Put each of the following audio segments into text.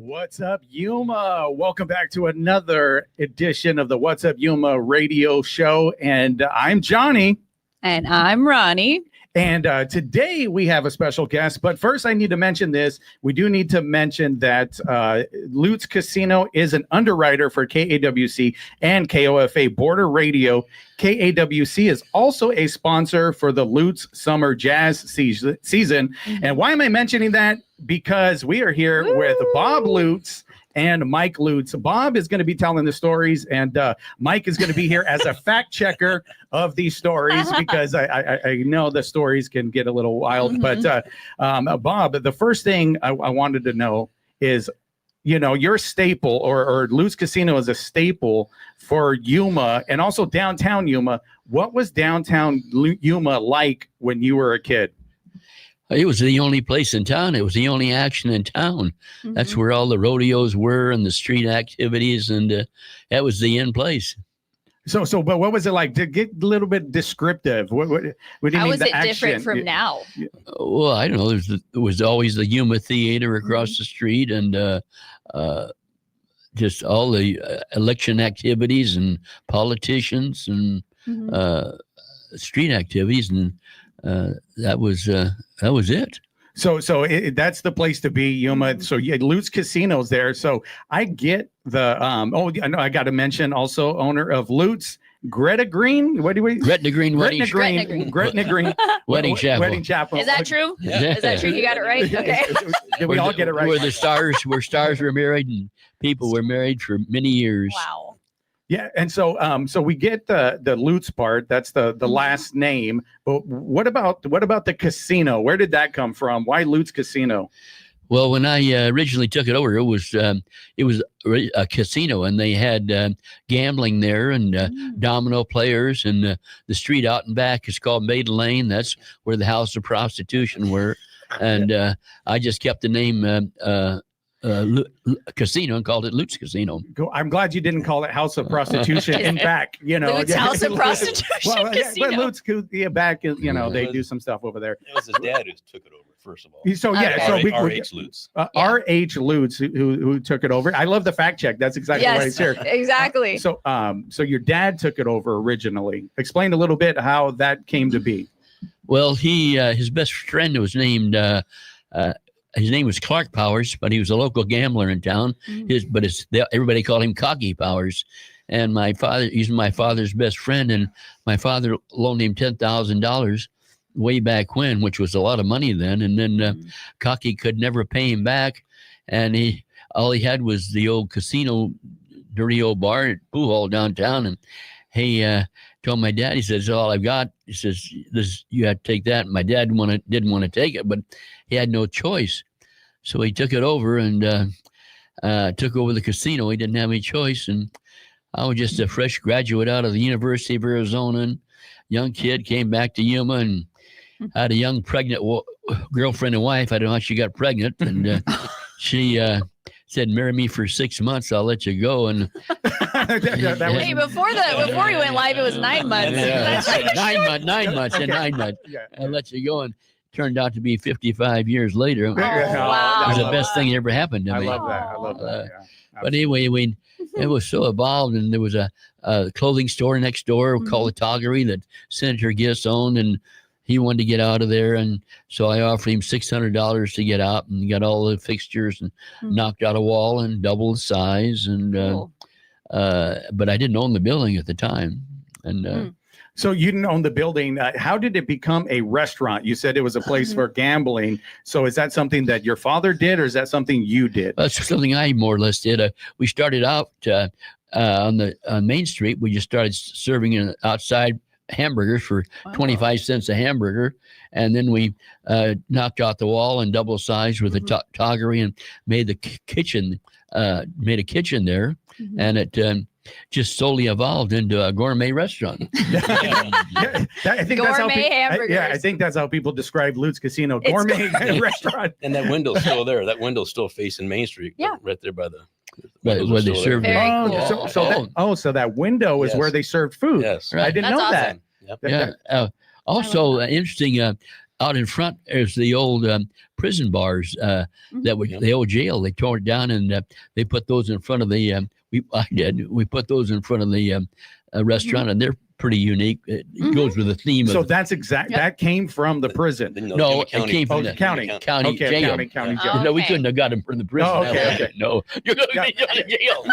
What's up, Yuma? Welcome back to another edition of the What's Up, Yuma radio show. And I'm Johnny. And I'm Ronnie. And today we have a special guest. But first, I need to mention this. We do need to mention that Lutes Casino is an underwriter for KAWC and KOFA Border Radio. KAWC is also a sponsor for the Lutes Summer Jazz season. Mm-hmm. And why am I mentioning that? Because we are here with Bob Lutes and Mike Lutes. Bob is going to be telling the stories, and Mike is going to be here as a fact checker of these stories, because I know the stories can get a little wild. Mm-hmm. But Bob, the first thing I wanted to know is, you know, your staple or Lutes Casino is a staple for Yuma and also downtown Yuma. What was downtown Yuma like when you were a kid? It was the only place in town. It was the only action in town. Mm-hmm. That's where all the rodeos were and the street activities, and that was the end place. So, but what was it like? To get a little bit descriptive. What do you mean? How was it action? different from now? Well, I don't know. There was always the Yuma Theater across the street, and just all the election activities and politicians and street activities, and that was it. So that's the place to be, Yuma. So yeah, Lutes Casino's there. So I get the I got to mention also owner of Lutes, Greta Green. What do we? Gretna Green Wedding Chapel. Wedding Chapel. Is that true? Yeah. Is that true? You got it right. Okay. Did we all get it right? Where stars were married and people were married for many years. Wow. Yeah, and so we get the Lutes part. That's the last name. But what about the casino? Where did that come from? Why Lutes Casino? Well, when I originally took it over, it was a casino, and they had gambling there and domino players, and the street out and back is called Maiden Lane. That's where the house of prostitution were, and I just kept the name casino and called it Lutes Casino. I'm glad you didn't call it House of Prostitution in back, you know. Lutes House of Prostitution Casino. But Lutes, back, you know, they do some stuff over there. It was his dad who took it over, first of all. So yeah, so R.H. Lutes. R.H. Lutes who took it over. I love the fact check. That's exactly what it's here. Exactly. So your dad took it over originally. Explain a little bit how that came to be. Well, his best friend was named his name was Clark Powers, but he was a local gambler in town. Everybody called him Cocky Powers. And he's my father's best friend, and my father loaned him $10,000 way back when, which was a lot of money then. And then Cocky could never pay him back, and all he had was the old casino, dirty old bar at Pool Hall downtown. And he told my dad, he says, all I've got. He says, you have to take that. And my dad didn't want to take it, but he had no choice. So he took it over and took over the casino. He didn't have any choice. And I was just a fresh graduate out of the University of Arizona. And young kid, came back to Yuma and had a young pregnant girlfriend and wife. I don't know how she got pregnant. And she said, marry me for 6 months, I'll let you go. And hey, before we went live, it was 9 months. Yeah. 9 months. Yeah. I'll let you go. And turned out to be 55 years later. Oh, wow. It was the best thing that ever happened to me. I love that. Yeah, but anyway, it was so evolved, and there was a clothing store next door called the Toggery that Senator Gist owned, and he wanted to get out of there, and so I offered him $600 to get out, and got all the fixtures and knocked out a wall and doubled the size, and but I didn't own the building at the time, and. So you didn't own the building. How did it become a restaurant? You said it was a place for gambling. So is that something that your father did, or is that something you did? That's something I more or less did. We started out on Main Street. We just started serving outside hamburgers for 25 cents a hamburger. And then we knocked out the wall and double sized with a toggery and made the kitchen, made a kitchen there. And it just slowly evolved into a gourmet restaurant. I think hamburgers. I think that's how people describe Lutes Casino, gourmet restaurant. And that window's still there. That window's still facing Main Street. Yeah. Right there by the where they serve. So that window is where they served food. Yes. Right. I didn't know awesome. that. Yeah. Also, interesting. out in front is the old prison bars that were the old jail. They tore it down and they put those in front of the. We put those in front of the restaurant, and they're pretty unique. It goes with the theme. So of that's exact. That came from the prison. No, it came from the county county Okay, jail. county Oh, jail. No, we okay. couldn't have got him from the prison. Oh, okay. No, you're going to be down in jail.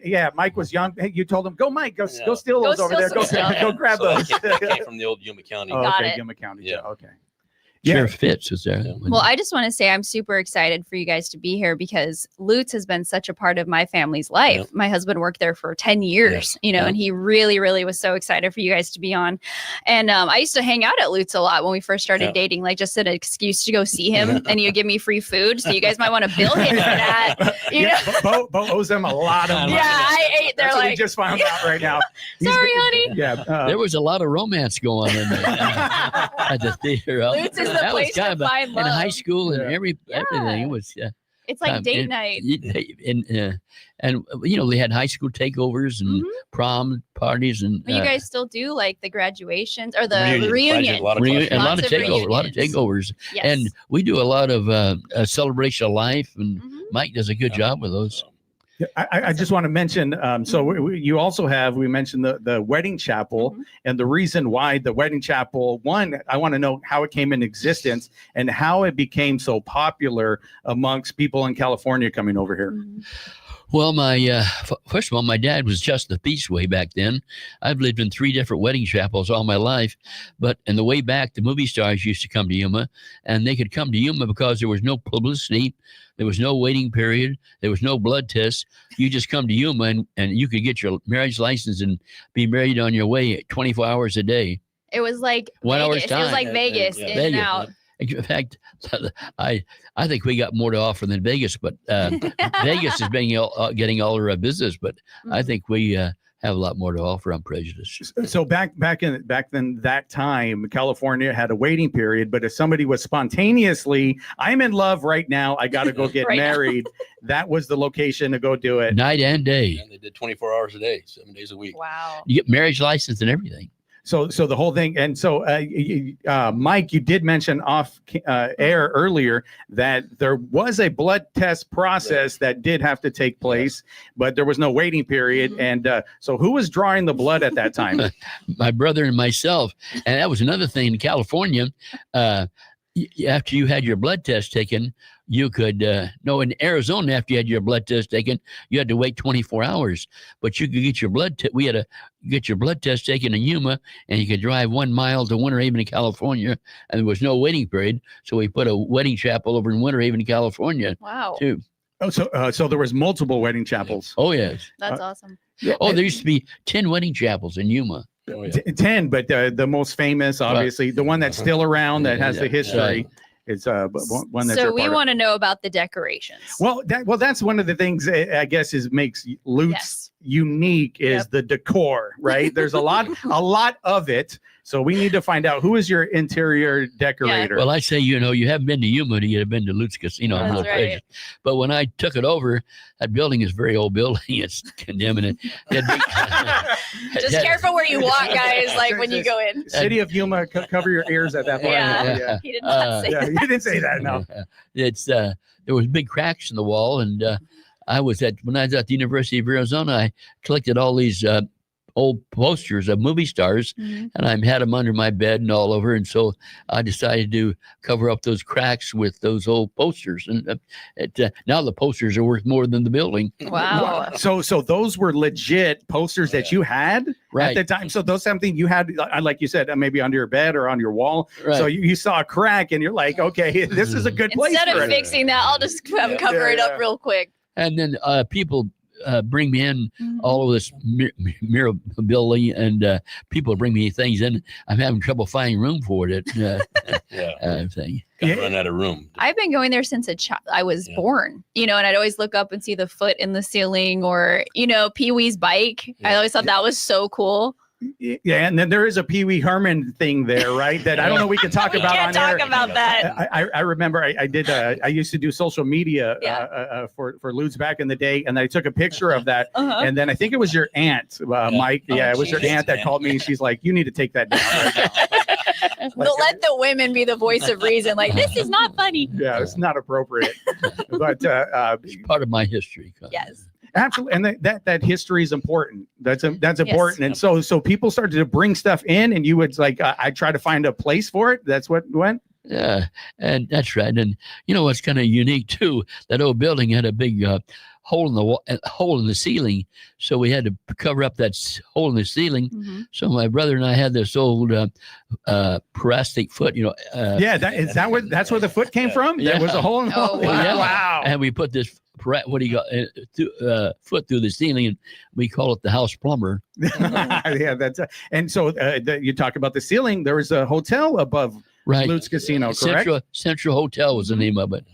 Yeah, Mike was young. Hey, you told him, "Go, Mike, go Yeah. steal Go those over steal there. Go, some stuff." go grab So those." it came from the old Yuma County. Oh, Got okay, it. Yuma County Yeah. jail. Okay. Yeah. Sheriff Fitz was there. Yeah. Well, I just want to say I'm super excited for you guys to be here because Lutes has been such a part of my family's life. Yep. My husband worked there for 10 years, Yeah. and he really, really was so excited for you guys to be on. And I used to hang out at Lutes a lot when we first started Yeah. dating, like just an excuse to go see him, and he'd give me free food. So you guys might want to bill him for that. You know? Bo owes them a lot of money. Yeah, I ate. They're That's what we like, just found out right now. He's sorry, been- honey. Yeah. There was a lot of romance going on in there at the theater. Lutes is the That was place to kind of find in love. high school and Yeah. everything. It was It's like date and- night. and they had high school takeovers and Mhm. prom parties and But you guys still do like the graduations or the Reunion. reunion. A lot of a lot Lots of of takeovers, reunions. Yes. and we do a lot of a celebration of life, and Mhm. Mike does a good job with those. Yeah, I just want to mention, so you also have, we mentioned the wedding chapel, Mhm. and the reason why the wedding chapel, one, I want to know how it came in existence and how it became so popular amongst people in California coming over here. Mhm. Well, first of all, my dad was just the peace way back then. I've lived in 3 different wedding chapels all my life, but in the way back, the movie stars used to come to Yuma, and they could come to Yuma because there was no publicity, there was no waiting period, there was no blood tests. You just come to Yuma, and you could get your marriage license and be married on your way 24 hours a day. It was like 1 hour's Vegas. It was time. like Yeah, Vegas, yeah. in Vegas, and out. In fact, I think we got more to offer than Vegas, but Vegas is getting all our business. But I Mhm. think we have a lot more to offer on prejudice. So back then that time, California had a waiting period, but if somebody was spontaneously, I'm in love right now, I got to go get Right now. married, that was the location to go do it. Night and day. And they did 24 hours a day, 7 days a week. Wow. You get marriage license and everything. So the whole thing, and so Mike, you did mention off air earlier that there was a blood test process that did have to take place, but there was no waiting period. Mhm. And so, who was drawing the blood at that time? My brother and myself. And that was another thing in California. After you had your blood test taken, you could, no, in Arizona, after you had your blood test taken, you had to wait 24 hours. But you could get your we had to get your blood test taken in Yuma, and you could drive 1 mile to Winter Haven, California, and there was no waiting period. So we put a wedding chapel over in Winter Haven, California, Wow. too. Oh, so there was multiple wedding chapels. Oh, yes. That's awesome. Oh, there used to be 10 wedding chapels in Yuma. Oh, yeah. 10, but the most famous, obviously, the one that's still around that has the Yeah, history, right. is one that's So your we part of. want to know about the decorations. Well, that's one of the things I guess makes Lutes Yes. unique is Yep. the decor, right? There's a lot of it. So we need to find out who is your interior decorator. Well, I say, you haven't been to Yuma, you have been to Lutes Casino. I'm a That's little right. prejudiced. But when I took it over, that building is a very old building. It's condemning it. It had big- Just had- careful where you walk, guys, like when you go in. City of Yuma, cover your ears at that point. Yeah. He did not say Yeah, that. you didn't say that. No. It's there was big cracks in the wall, and when I was at the University of Arizona, I collected all these old posters of movie stars, Mhm. and I had them under my bed and all over. And so I decided to cover up those cracks with those old posters. And now the posters are worth more than the building. Wow. So those were legit posters that you had at Right. the time. So those something you had, like you said, maybe under your bed or on your wall. Right. So you saw a crack and you're like, okay, this is a good place Instead for of it. fixing that, I'll just cover it Yeah. up real quick. And then people bring me in Mhm. all of this mirabilia, and people bring me things in. I'm having trouble finding room for it. Yeah. Thing. Got Yeah. to run out of room. I've been going there since I was Yeah. born, and I'd always look up and see the foot in the ceiling or, Pee-wee's bike. I Yeah. always thought that was so cool. Yeah, and then there is a Pee Wee Herman thing there, right? That I don't know we can talk We about can't on talk air. about that. I remember I did I used to do social media Yeah. for Lutes back in the day, and I took a picture of that, Uh-huh. and then I think it was your aunt, Mike. Oh, Yeah, it was your geez. aunt that called me. She's like, "You need to take that down." Right now. Let the women be the voice of reason. Like, this is not funny. Yeah, it's not appropriate. But It's part of my history. Yes. absolutely, and that history is important. That's important. And so people started to bring stuff in, and you would like, I try to find a place for it. That's what went. Yeah, and that's right. And you know what's kind of unique too? That old building had a big hole in the wall, hole in the ceiling, so we had to cover up that hole in the ceiling. Mm-hmm. So my brother and I had this old parastic foot. That's where the foot came from. There was a hole in the Oh, wall. wow. Wow. And we put this foot through the ceiling, and we call it the house plumber. Yeah, that's and so you talk about the ceiling. There was a hotel above Right, Lutes Casino, correct? Central Hotel was the name of it.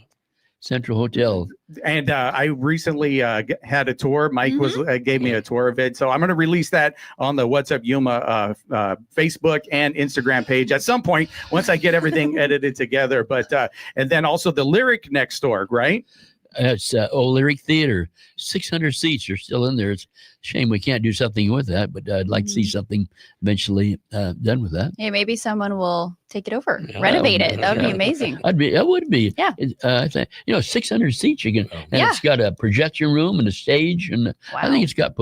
Central Hotel. And I recently had a tour. Mike gave me a tour of it, so I'm going to release that on the What's Up Yuma Facebook and Instagram page at some point once I get everything edited together. But and then also the Lyric next door, right? It's Old Lyric Theater. 600 seats are still in there. It's a shame we can't do something with that, but I'd like to see something eventually done with that. Hey, maybe someone will take it over, Yeah. renovate it. That would be amazing. That would be. Yeah. I think, 600 seats you can, and Yeah. it's got a projection room and a stage, and I think it's got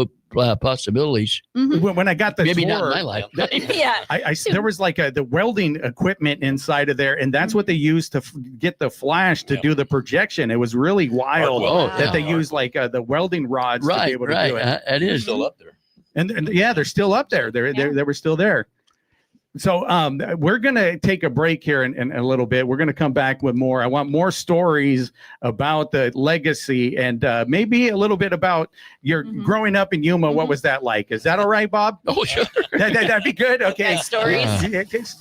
possibilities. Mhm. When I got the Maybe tour, not in my life. Yeah. there was like the welding equipment inside of there, and that's what they used to get the flash to do the projection. It was really wild Oh, that they used like the welding rods to be able to do it. It It's is. still up there. And yeah, they're still up there. They were still there. So we're going to take a break here in a little bit. We're going to come back with more. I want more stories about the legacy and maybe a little bit about your growing up in Yuma. What was that like? Is that all right, Bob? Oh, sure. That'd be good. Okay. Stories.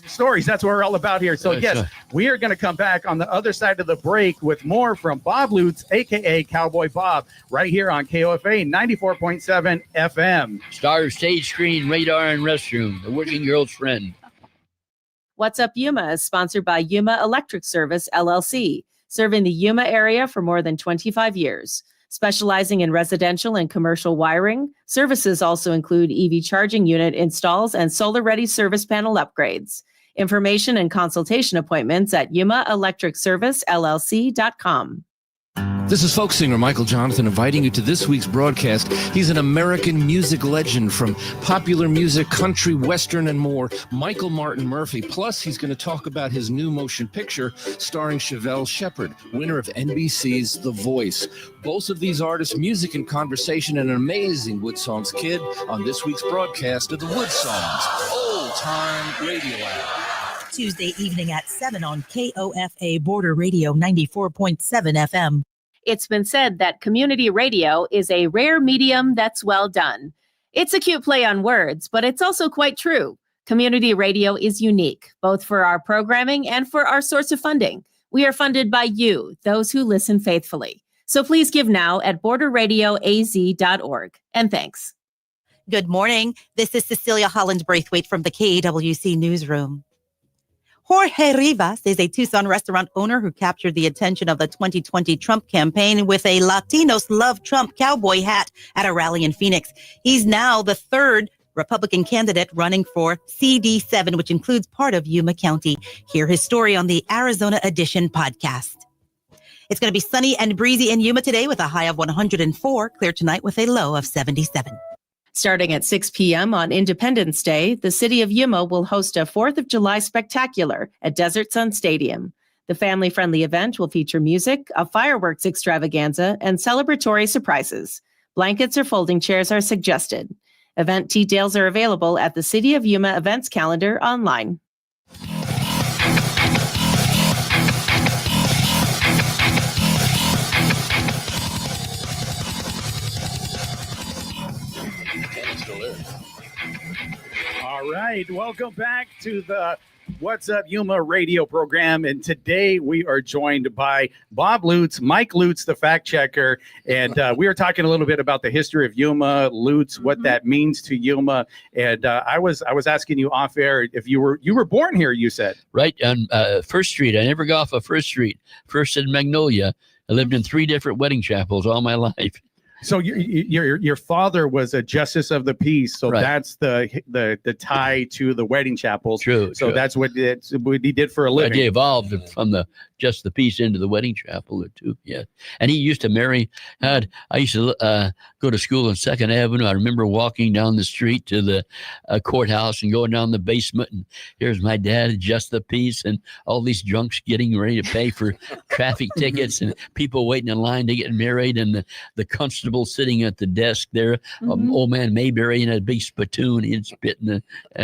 Stories. That's what we're all about here. So yes, Sure. we are going to come back on the other side of the break with more from Bob Lutes, a.k.a. Cowboy Bob, right here on KOFA 94.7 FM. Star, stage, screen, radar, and restroom. The working girl's friend. What's Up Yuma is sponsored by Yuma Electric Service, LLC, serving the Yuma area for more than 25 years. Specializing in residential and commercial wiring, services also include EV charging unit installs and solar-ready service panel upgrades. Information and consultation appointments at yumaelectricservicellc.com. This is folk singer Michael Jonathan inviting you to this week's broadcast. He's an American music legend from popular music, country, western, and more, Michael Martin Murphey. Plus, he's going to talk about his new motion picture starring Chevelle Shepherd, winner of NBC's The Voice. Both of these artists, music and conversation, and an amazing Wood Songs kid on this week's broadcast of the Wood Songs Old Time Radio Hour. Tuesday evening at 7 on KOFA Border Radio 94.7 FM. It's been said that community radio is a rare medium that's well done. It's a cute play on words, but it's also quite true. Community radio is unique, both for our programming and for our source of funding. We are funded by you, those who listen faithfully. So please give now at borderradioaz.org. And thanks. Good morning. This is Cecilia Holland-Braithwaite from the KAWC Newsroom. Jorge Rivas is a Tucson restaurant owner who captured the attention of the 2020 Trump campaign with a Latinos Love Trump cowboy hat at a rally in Phoenix. He's now the third Republican candidate running for CD7, which includes part of Yuma County. Hear his story on the Arizona Edition podcast. It's going to be sunny and breezy in Yuma today with a high of 104, clear tonight with a low of 77. Starting at 6 p.m. on Independence Day, the city of Yuma will host a 4th of July spectacular at Desert Sun Stadium. The family-friendly event will feature music, a fireworks extravaganza, and celebratory surprises. Blankets or folding chairs are suggested. Event details are available at the City of Yuma events calendar online. It's still there. All right, welcome back to the What's Up Yuma radio program. And today we are joined by Bob Lutes, Mike Lutes, the fact checker. And we are talking a little bit about the history of Yuma, Lutes, what that means to Yuma. And I was asking you off air if you were born here, you said. Right on First Street. I never got off of First Street. First in Magnolia. I lived in 3 different wedding chapels all my life. So your father was a justice of the peace, so Right. that's the tie to the wedding chapels. True. So true. that's what he did for a But living. he evolved from the just the piece into the wedding chapel too. Yeah, and he used to marry. I used to go to school on Second Avenue. I remember walking down the street to the courthouse and going down the basement, and here's my dad, just the piece, and all these drunks getting ready to pay for traffic tickets, and people waiting in line to get married, and the constable sitting at the desk there, old man Mayberry in a big spittoon, he'd spit in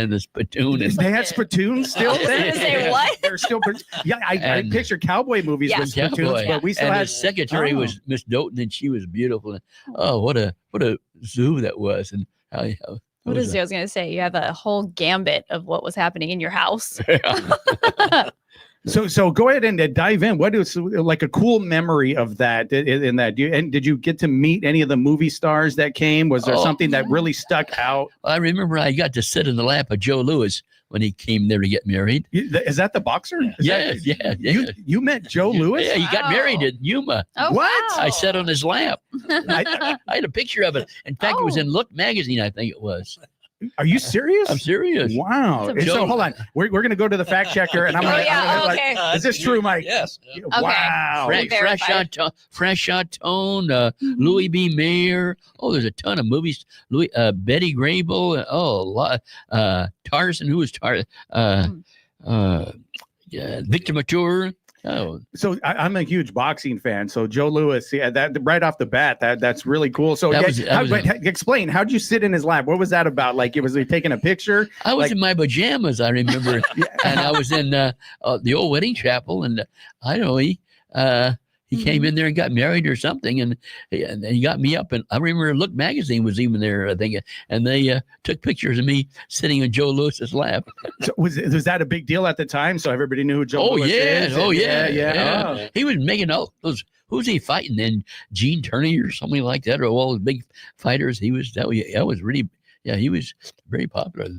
the spittoon. And They had spittoons still. I was gonna say, what? They're still. Yeah, I And- picture cowboy movies Yeah. with spittoons, Cowboy. but we still and had. his secretary Oh. was Miss Doughton, and she was beautiful. And, oh, what a zoo that was! And how What is it? I was gonna say you have a whole gambit of what was happening in your house. So go ahead and dive in. What is like a cool memory of that in that? Did you get to meet any of the movie stars that came? Was there Oh. something that really stuck out? I remember I got to sit in the lap of Joe Louis when he came there to get married. Is that the boxer? Is Yeah, that- yeah. You met Joe Louis? Yeah, he got Wow. married in Yuma. Oh, What? wow. I sat on his lap. I- I had a picture of it. In fact, it was Oh. in Look magazine, I think it was. Are you serious? I'm serious. Wow. That's So amazing. hold on. We're going to go to the fact checker, and I'm Oh going yeah. to. Okay. Is this true, Mike? Yes. Wow. Right. Fresh on tone, Mhm. Louis B. Mayer. Oh, there's a ton of movies. Betty Grable. Oh, a lot. Tarzan. Who was Tarzan? Victor Mature. Oh, So I'm a huge boxing fan. So Joe Louis, yeah, that right off the bat, that's really cool. So That was- explain, how'd you sit in his lap? What was that about? Like, was he taking a picture? I was Like- in my pajamas, I remember, and I was in the old wedding chapel, and I don't know he came in there and got married or something, and he got me up, and I remember Look magazine was even there, I think, and they took pictures of me sitting in Joe Lewis's lap. So was that a big deal at the time? So everybody knew who Joe Oh Louis yeah, is? oh And- yeah, yeah. Oh. He was making all those. Who's he fighting then? Gene Turney or something like that, or all the big fighters. He was that was really he was very popular.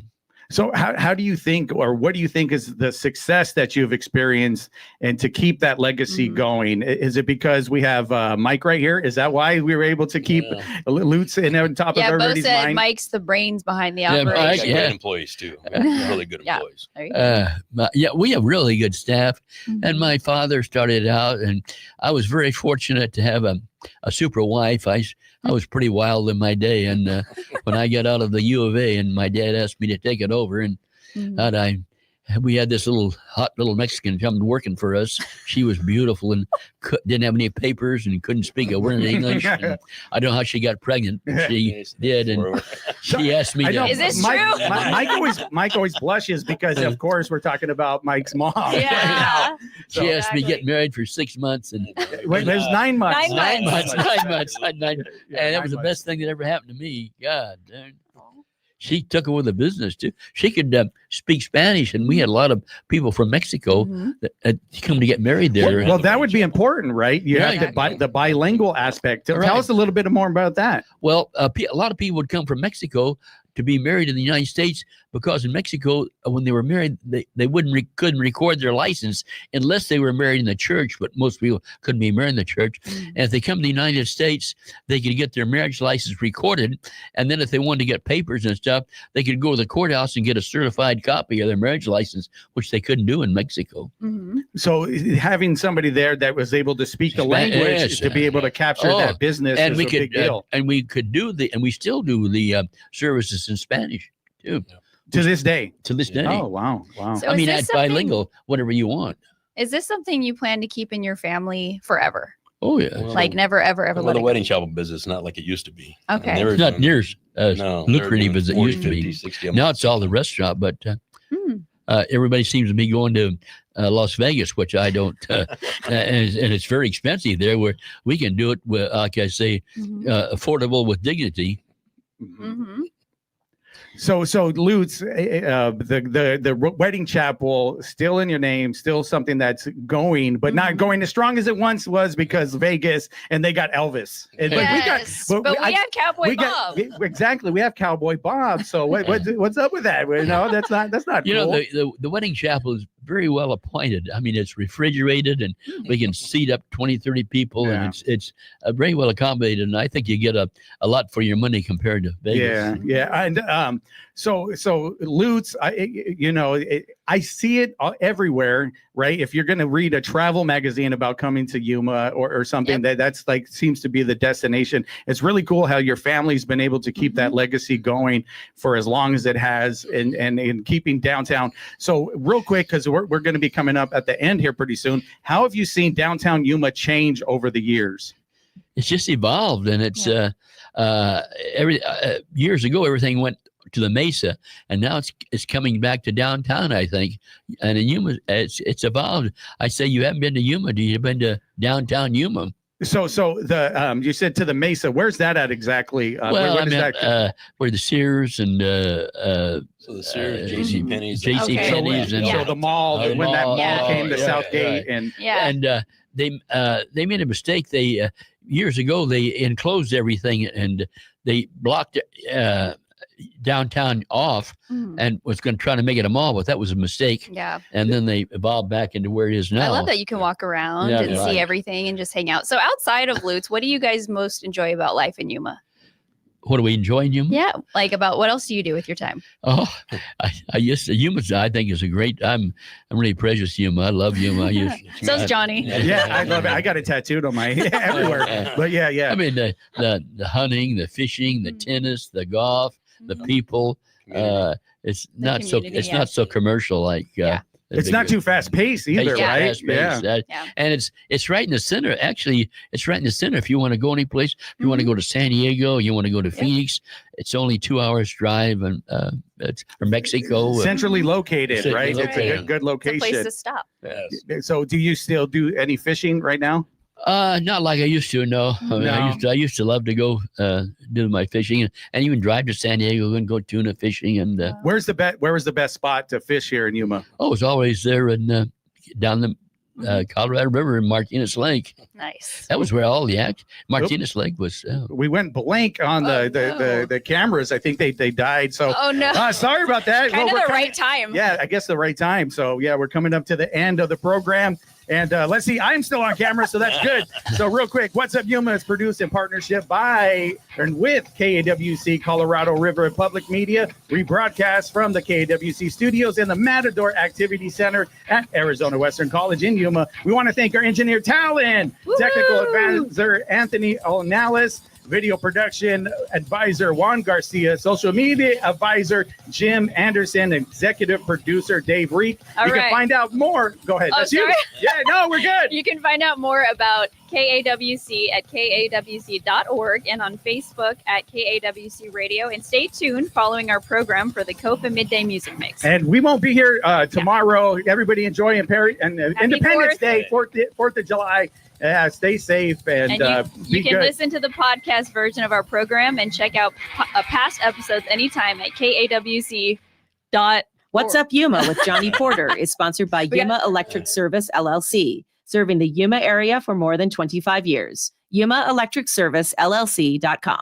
So how do you think, or what do you think is the success that you've experienced, and to keep that legacy going? Is it because we have Mike right here? Is that why we were able to keep Lutes on top Yeah, of Bo everybody's said mind? Mike's the brains behind the Yeah, Mike, We got operation. yeah. great employees too. Really good Yeah. employees. There you go. Yeah, we have really good staff. Mhm. And my father started out, and I was very fortunate to have a super wife. I was pretty wild in my day, and when I got out of the U of A, and my dad asked me to take it over, and Mhm. we had this hot little Mexican come working for us. She was beautiful and didn't have any papers and couldn't speak a word of English. And I don't know how she got pregnant, but she did, and she asked me I know. Is this Mike, true? Mike always blushes because, of course, we're talking about Mike's mom. Yeah. So- she asked me to get Exactly. married for 6 months, and Wait, there's 9 months. 9 months. 9 months, and Yeah, that was 9 the months. best thing that ever happened to me. God, darn. She took over the business too. She could speak Spanish, and we had a lot of people from Mexico Mhm. that come to get married there. Well, that would be important, right? You Yeah, have the bilingual aspect. Tell Right. us a little bit more about that. Well, a lot of people would come from Mexico to be married in the United States, because in Mexico, when they were married, they couldn't record their license unless they were married in the church. But most people couldn't be married in the church. And if they come to the United States, they could get their marriage license recorded, and then if they wanted to get papers and stuff, they could go to the courthouse and get a certified copy of their marriage license, which they couldn't do in Mexico. Mhm. So having somebody there that was able to speak the language Yes. to be able to capture Oh, that business And is we a could, big deal. and we could do and we still do the services in Spanish too, To this day. to this day. Oh, wow. Wow. So I is mean, this that's something- bilingual, whatever you want. Is this something you plan to keep in your family forever? Oh yeah, Well, Like never, ever, ever Well, let the it go? wedding chapel business is not like it used to be. Okay. They were it's not doing- near as no, they were lucrative doing as it 40, used to 50, be. 60 a Now month. it's all the restaurant, but Hmm. everybody seems to be going to Las Vegas, which I don't, and it's very expensive there. Where we can do it with, like I say, Mhm. affordable with dignity. Mhm. Mhm. So Lutes, the wedding chapel still in your name, still something that's going, but not going as strong as it once was because Vegas and they got Elvis. And, Yes, but we have Cowboy Bob. Exactly, we have Cowboy Bob. So what's up with that? No, that's not. You cool. know, the wedding chapel is very well appointed. I mean, it's refrigerated and we can seat up 20, 30 people, and it's very well accommodated. And I think you get a lot for your money compared to Vegas. Yeah. And so Lutes, I see it everywhere, right? If you're going to read a travel magazine about coming to Yuma or something, that's like seems to be the destination. It's really cool how your family's been able to keep that legacy going for as long as it has, and keeping downtown. So real quick, because we're going to be coming up at the end here pretty soon. How have you seen downtown Yuma change over the years? It's just evolved, and it's years ago everything went to the Mesa, and now it's coming back to downtown, I think. And in Yuma, it's evolved. I say, you haven't been to Yuma? Do you been to downtown Yuma? So the you said to the Mesa. Where's that at exactly? Where the Sears and so the Sears, J.C. Penney's, so the mall when that mall came to Southgate, and they made a mistake. They years ago they enclosed everything and they blocked downtown off and was going to try to make it a mall, but that was a mistake. Yeah. And then they evolved back into where it is now. I love that you can walk around and see everything and just hang out. So outside of Lutes, what do you guys most enjoy about life in Yuma? What do we enjoy in Yuma? Yeah, like about what else do you do with your time? Oh, I used to Yuma. I think is a great. I'm really precious to Yuma. I love Yuma. So's Johnny. Yeah, I love it. I got it tattooed on my everywhere. But yeah. I mean the hunting, the fishing, the tennis, the golf, the people. It's not so commercial like. It's not too fast paced either, right? And it's right in the center. Actually, it's right in the center. If you want to go any place, if you want to go to San Diego, you want to go to Phoenix, it's only 2 hours drive, and or Mexico. Centrally located, right? It's a good location. It's a place to stop. Yes. So, do you still do any fishing right now? Not like I used to. No, I used to love to go do my fishing and even drive to San Diego and go tuna fishing. And where was the best spot to fish here in Yuma? Oh, it's always there in down the Colorado River in Martinez Lake. Nice. That was where all the Martinez Lake was. We went blank on the cameras. I think they died. So sorry about that. Kind of the right time. Yeah, I guess the right time. So we're coming up to the end of the program. And let's see, I'm still on camera, so that's good. So real quick, What's Up Yuma is produced in partnership by and with KAWC Colorado River Public Media, rebroadcast from the KAWC studios in the Matador Activity Center at Arizona Western College in Yuma. We want to thank our engineer, Talon, technical advisor, Anthony O'Nalis, video production advisor Juan Garcia, social media advisor Jim Anderson, executive producer Dave Reek. You can find out more. Go ahead. That's you. Yeah, no, we're good. You can find out more about KAWC at kawc.org and on Facebook at KAWC Radio. And stay tuned following our program for the COPA Midday Music Mix. And we won't be here tomorrow. Everybody enjoy Independence Day, 4th of July. Stay safe and you can listen to the podcast version of our program and check out past episodes anytime at kawc.org. What's Up Yuma with Johnny Porter is sponsored by Yuma Electric Service, LLC, serving the Yuma area for more than 25 years. YumaElectricServiceLLC.com.